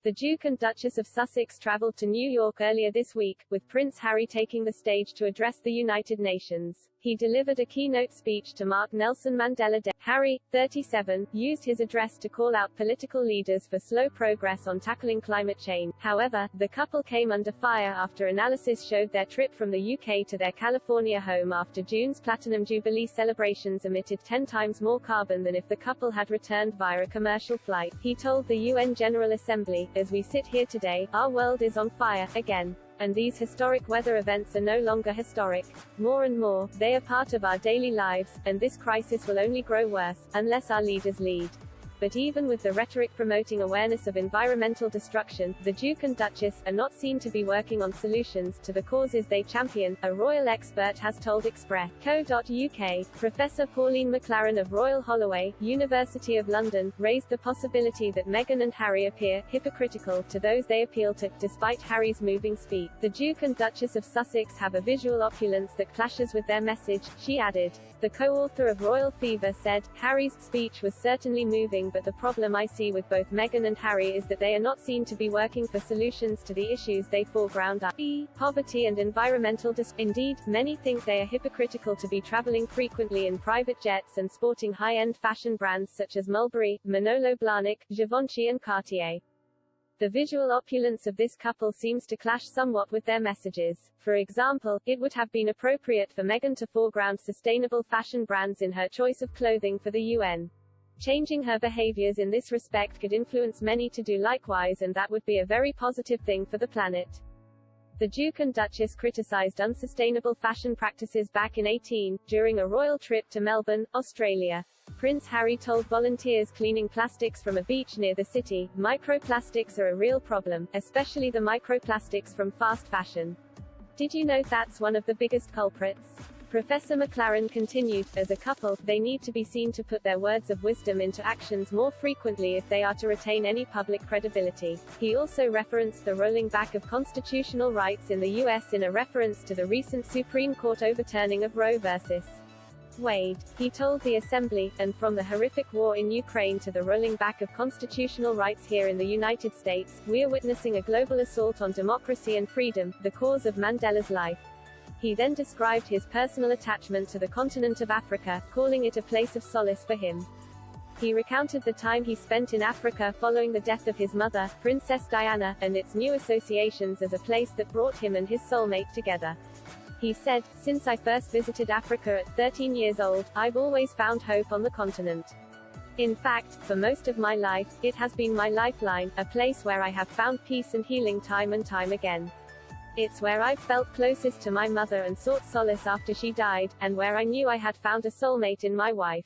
The Duke and Duchess of Sussex traveled to New York earlier this week, with Prince Harry taking the stage to address the United Nations. He delivered a keynote speech to mark Nelson Mandela Day. Harry, 37, used his address to call out political leaders for slow progress on tackling climate change. However, the couple came under fire after analysis showed their trip from the UK to their California home after June's Platinum Jubilee celebrations emitted 10 times more carbon than if the couple had returned via a commercial flight. He told the UN General Assembly, "As we sit here today, our world is on fire, again. And these historic weather events are no longer historic. More and more, they are part of our daily lives, and this crisis will only grow worse, unless our leaders lead." But even with the rhetoric promoting awareness of environmental destruction, the Duke and Duchess are not seen to be working on solutions to the causes they champion, a royal expert has told Express.co.uk. Professor Pauline McLaren of Royal Holloway, University of London, raised the possibility that Meghan and Harry appear hypocritical to those they appeal to, despite Harry's moving speech. The Duke and Duchess of Sussex have a visual opulence that clashes with their message, she added. The co-author of Royal Fever said, "Harry's speech was certainly moving, but the problem I see with both Meghan and Harry is that they are not seen to be working for solutions to the issues they foreground, i.e., poverty and environmental Indeed, many think they are hypocritical to be traveling frequently in private jets and sporting high-end fashion brands such as Mulberry, Manolo Blahnik, Givenchy and Cartier. The visual opulence of this couple seems to clash somewhat with their messages. For example, it would have been appropriate for Meghan to foreground sustainable fashion brands in her choice of clothing for the UN. Changing her behaviors in this respect could influence many to do likewise, and that would be a very positive thing for the planet. The Duke and Duchess criticized unsustainable fashion practices back in 2018, during a royal trip to Melbourne, Australia. Prince Harry told volunteers cleaning plastics from a beach near the city, "Microplastics are a real problem, especially the microplastics from fast fashion. Did you know that's one of the biggest culprits?" Professor McLaren continued, "As a couple, they need to be seen to put their words of wisdom into actions more frequently if they are to retain any public credibility." He also referenced the rolling back of constitutional rights in the U.S. in a reference to the recent Supreme Court overturning of Roe v. Wade. He told the Assembly, "And from the horrific war in Ukraine to the rolling back of constitutional rights here in the United States, we are witnessing a global assault on democracy and freedom, the cause of Mandela's life." He then described his personal attachment to the continent of Africa, calling it a place of solace for him. He recounted the time he spent in Africa following the death of his mother, Princess Diana, and its new associations as a place that brought him and his soulmate together. He said, "Since I first visited Africa at 13 years old, I've always found hope on the continent. In fact, for most of my life, it has been my lifeline, a place where I have found peace and healing time and time again. It's where I've felt closest to my mother and sought solace after she died, and where I knew I had found a soulmate in my wife."